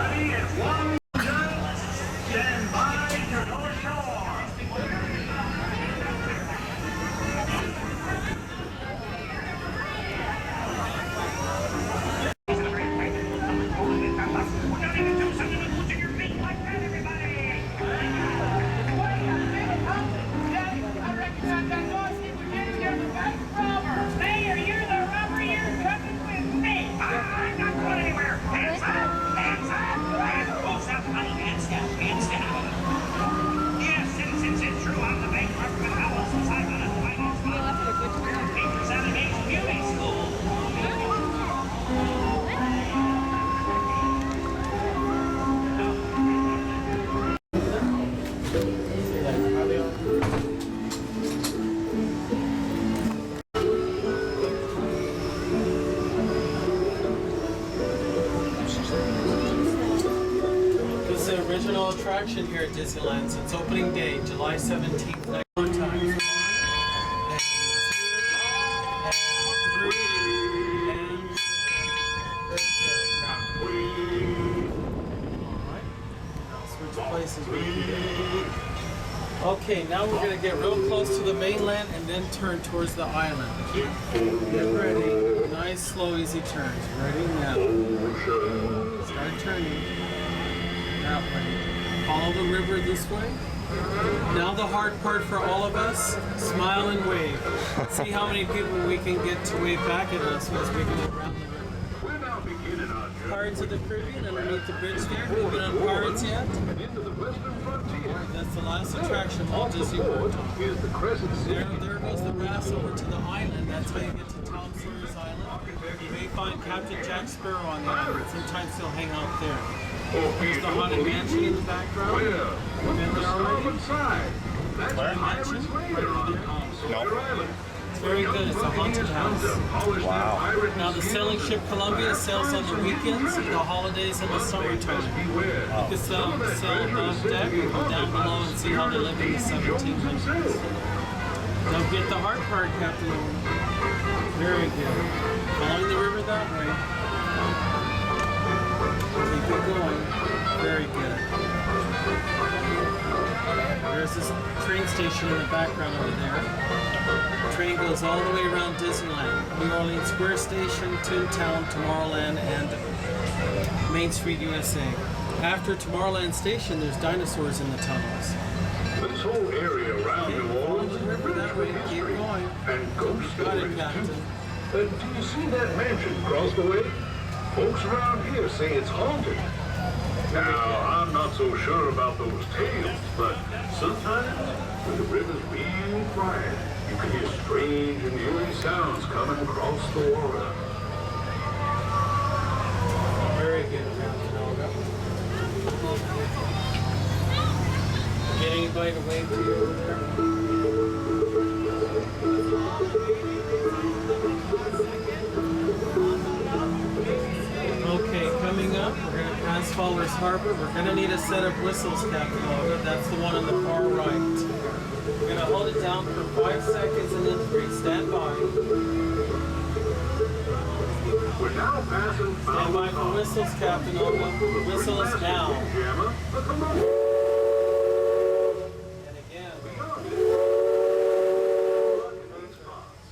Ready at one, stand by to go ashore. We're not even doing something with pushing your feet like that, everybody. Wait a minute, huh? Daddy, I recognize that noise. We're getting there, the bank robber. Mayor, you're the robber. You're coming with me. I'm not going anywhere. Hands up! Hands up! Hands up, honey. Hands down. Hands down. Yes, citizens, it's true. I'm the bank robber with Howells since I'm on a finance fund. Papers out of Ace Beauty School. This is the original attraction here at Disneyland. So it's opening day, July 17th. Next one time. And 2, and 3, and 4. Alright. Now switch places with you. Okay, now we're going to get real close to the mainland and then turn towards the island. Get ready. Nice, slow, easy turns. Ready now. Start turning. That way. Follow the river this way. Now the hard part for all of us, smile and wave. See how many people we can get to wave back at us as we go around the river. We're now beginning our journey Pirates of the Caribbean underneath the bridge there. Have you been on Pirates yet? into the western frontier. That's the last attraction Walt Disney World. Is the Crescent City. There goes the brass over to the island. That's how you get to Tom Sawyer's Island. You may find Captain Jack Sparrow on the island. Sometimes he'll hang out there. Here's the Haunted Mansion in the background. Well, Been there already? starboard side. That's the Pirates Raider on Sawyer Island. It's very good. It's a haunted house. Wow. Now the sailing ship Columbia sails on the weekends, the holidays, and the summertime. You can sail above deck or go down below and see how they lived in the 1700s. Don't get the hard part, Captain. Very good. Following the river that way. Keep it going. Very good. There's this train station in the background over there. The train goes all the way around Disneyland. New Orleans Square Station, Toontown, Tomorrowland, and Main Street, USA. After Tomorrowland Station, there's dinosaurs in the tunnels. This whole area around Okay, New follow Orleans the river that way. Keep going. and ghost Got it, stories Captain. too. Do you see that mansion across the way? Folks around here say it's haunted. Now, I'm not so sure about those tales, but sometimes when the river's real quiet, you can hear strange and eerie sounds coming across the water. Very good, Captain Olga. Get anybody to wave to you over there? Okay, coming up, we're going to pass Fowler's Harbor. We're going to need a set of whistles, Captain Olga. That's the one on the far right. We're going to hold it down for 5 seconds and then 3. Stand by. We're now passing Stand by for whistles, Captain Olga. Whistle is now. And again.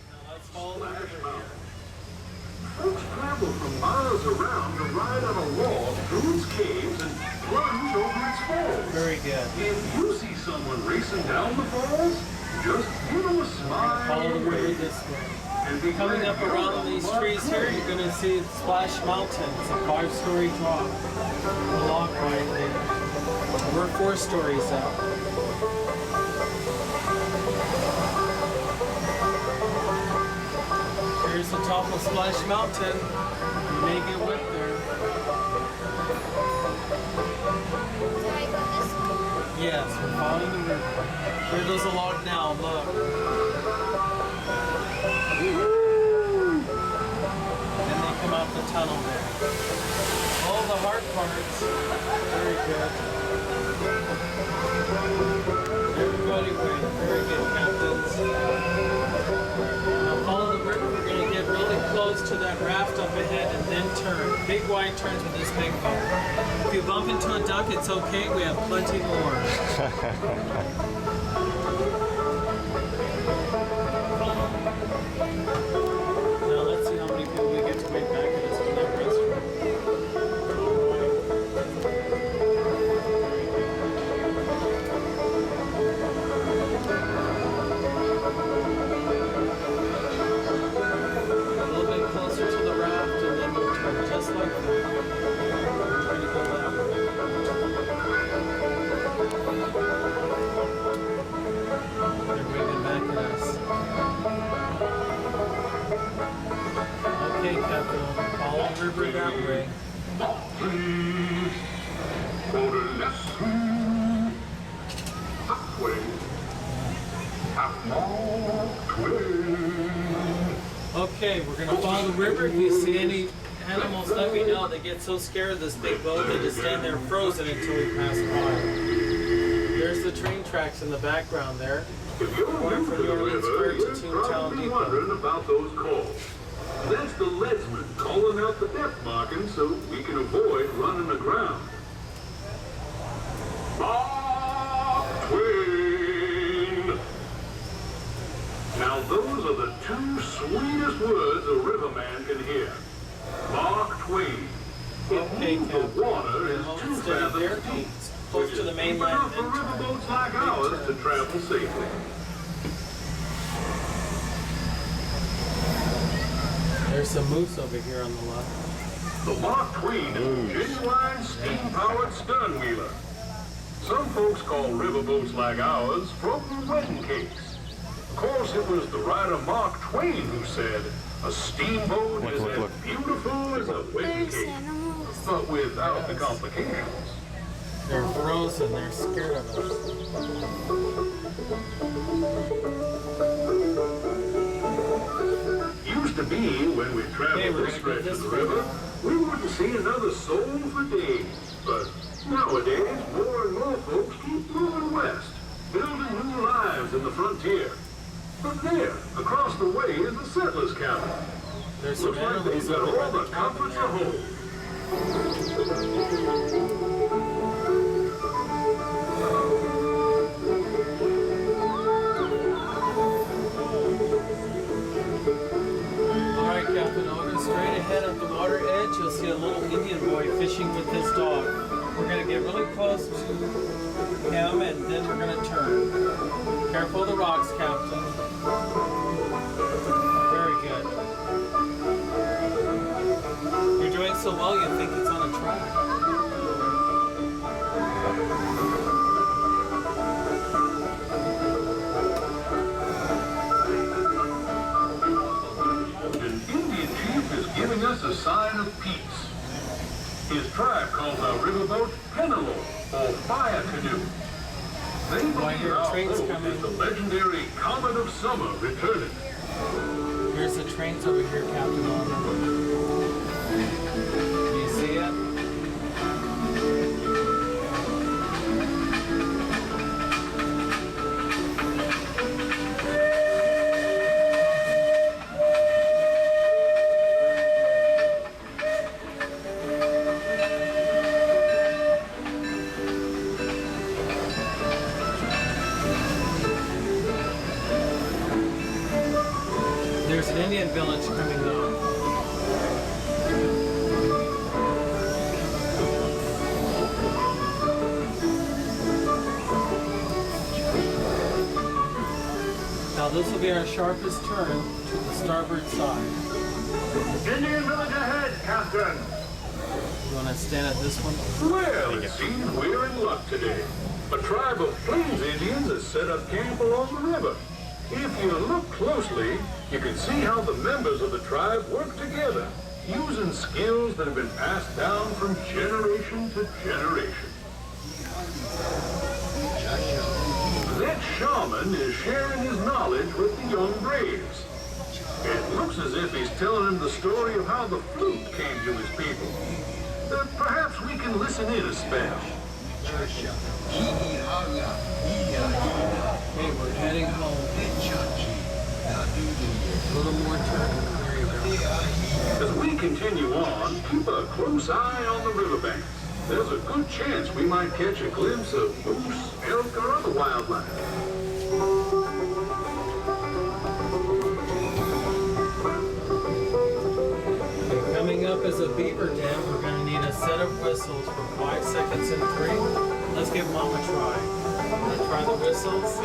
Now let's follow the river here. Folks travel from miles around to ride on a log through its caves and plunge over its falls. Very good. If you see someone racing down the falls, just give them a smile. Follow the river this way. And be Coming up glad around these trees here, you're going to see Splash Mountain. It's a 5-story drop. The log right there. We're 4 stories up. Here's the top of Splash Mountain. You may get wet there. Yes, we're following the river. There goes a log now, look. And they come out the tunnel there. All the hard parts. Very good. Everybody wait. Very good, captains. Now follow the river. We're going to get really close to that raft up ahead and then turn. Big wide turns with this big boat. If you bump into a duck, it's okay. We have plenty more. Now let's see how many people we get to wait back at us from that restaurant. A little bit closer to the raft and then we'll turn just like that. Try to go that way. They're waving back at us. Okay, Captain, follow the river that way. Okay, we're gonna follow the river. If you see any animals, let me know. They get so scared of this big boat, they just stand there frozen until we pass by. There's the train tracks in the background there. If you're Going from New Orleans Square to you're Toontown probably Depot. wondering about those calls. That's the leadsman calling out the depth marking so we can avoid running aground. Mark Twain. Now those are the two sweetest words a riverman can hear. Mark Twain. Okay, The Captain. water is Hold 2 steady there. fathoms deep, Close which to the is deep mainland enough for and turn. riverboats like Big ours to turn. travel safely. There's some moose over here on the left. The Mark Twain is a genuine steam-powered stern wheeler. Some folks call riverboats like ours floating wedding cakes. Of course, it was the writer Mark Twain who said, "A steamboat is as beautiful as a wedding There's cake," animals. but without the complications. They're frozen. They're scared of us. Used to be when we Hey, traveled we're this gonna go stretch this of the way. river, we wouldn't see another soul for days. But nowadays, more and more folks keep moving west, building new lives in the frontier. But there, across the way, is the settler's cabin. There's some Looks like animals they've got over by all the the cabin comforts there. of home. All right, Captain Otis, straight ahead at the water edge, you'll see a little Indian boy fishing with his dog. We're gonna get really close to him and then we're gonna turn. Careful of the rocks, Captain. Very good. You're doing so well, you think it's on a track. An Indian chief is giving us a sign of peace. His tribe calls our riverboat Penelope, or fire canoe. They I believe hear our trains boat coming. is the legendary Comet of Summer returning. Here's the trains over here, Captain Otis. Do you see it? There's an Indian village coming up. Now this will be our sharpest turn to the starboard side. Indian village ahead, Captain. You want to stand at this one? Well, it seems we're in luck today. A tribe of Plains Indians has set up camp along the river. If you look closely, you can see how the members of the tribe work together, using skills that have been passed down from generation to generation. That shaman is sharing his knowledge with the young braves. It looks as if he's telling them the story of how the flute came to his people. Perhaps we can listen in a spell. Hey, we're heading home. A little more turn. There you go. As we continue on, keep a close eye on the riverbanks. there's a good chance we might catch a glimpse of moose, elk, or other wildlife. Coming up is a beaver dam. We're going to need a set of whistles for 5 seconds and 3. Let's give Mom a try. Want to try the whistles?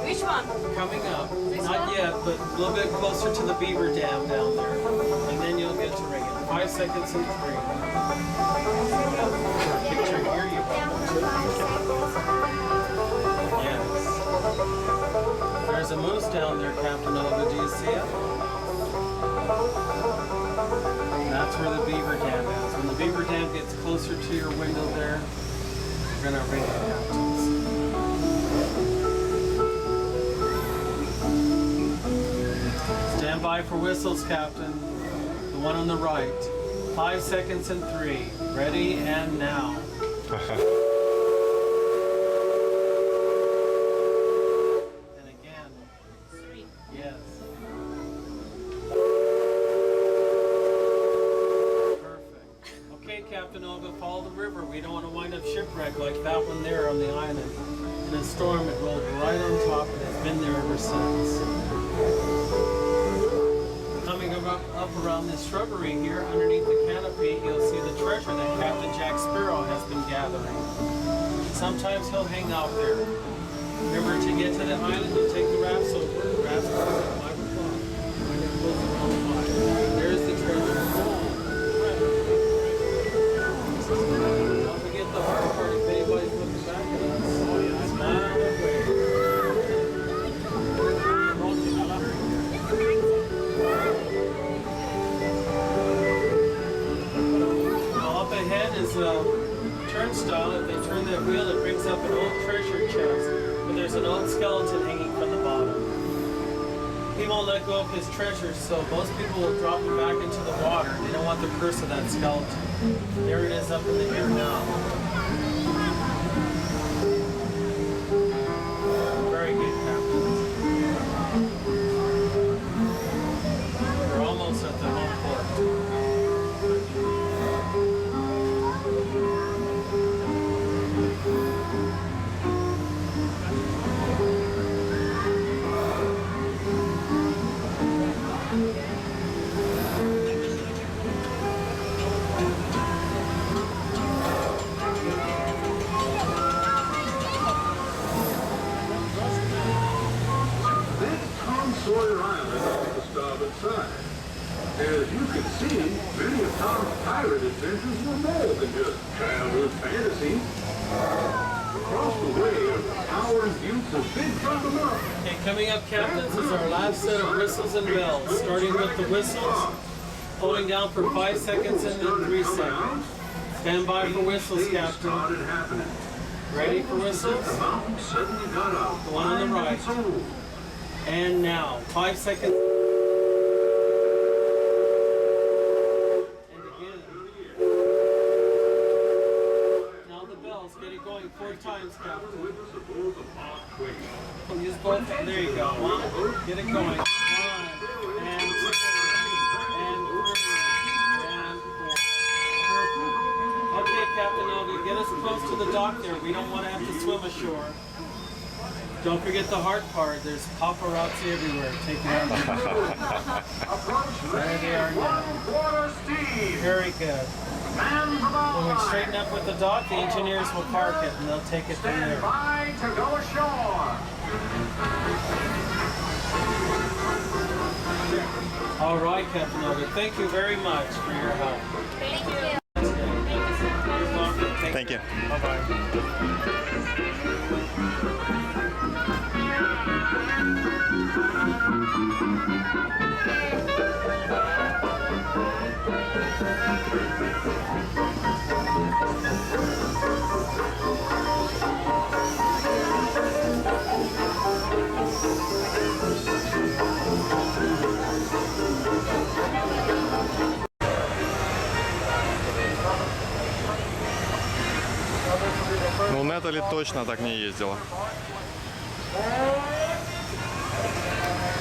Which one? Coming up. Not yet, but a little bit closer to the beaver dam down there. And then you'll get to ring it. 5 seconds and 3. For a picture here, you want to. Yes. There's a moose down there, Captain Olga. Do you see it? That's where the beaver dam is. When the beaver dam gets closer to your window there, you're going to ring it, Captains. Stand by for whistles, Captain. The one on the right. 5 seconds and 3. Ready and now. And again. 3. Yes. Captain Olga, follow the river. We don't want to wind up shipwrecked like that one there on the island. In a storm, it rolled right on top and has been there ever since. Coming up around this shrubbery here, underneath the canopy, you'll see the treasure that Captain Jack Sparrow has been gathering. Sometimes he'll hang out there. Remember, to get to the island, you take the rafts over. The rafts are at 5 o'clock. When it goes around 5. There's the treasure. Don't forget the hard part if anybody's looking back at us. Oh, yeah. Smile and wave. Well, up ahead is a turnstile. If they turn that wheel, it brings up an old treasure chest. But there's an old skeleton hanging from the bottom. He won't let go of his treasures, so most people will drop him back into the water. They don't want the curse of that skeleton. There it is up in the air now. Very good, Captain. We're almost at the home port. Sawyer Island on the starboard side. As you can see, many of Tom's pirate adventures were more than just childhood fantasy. Across the way are the towering buttes of Big Thunder Mountain. Okay, coming up, Captains, is our last set of whistles and bells. Starting with the whistles, holding down for 5 seconds and then 3 seconds. Stand by for whistles, Captain. Ready for whistles? The mountain suddenly got up. The one on the right. And now, 5 seconds. And again. Now the bells. Get it going 4 times, Captain. Use both. There you go. 1. Get it going. 1. And 2. And 3. And 4. Perfect. Okay, Captain Olga, get us close to the dock there. We don't want to have to swim ashore. Don't forget the hard part. There's paparazzi everywhere. Take it out. There they are now. Very good. When we straighten up with the dock, the engineers will park it and they'll take it from there. To go ashore. All right, Captain Olga. Thank you very much for your help. Thank you. You're welcome. Thank you. Bye-bye. Ну, Нетали точно так не ездила.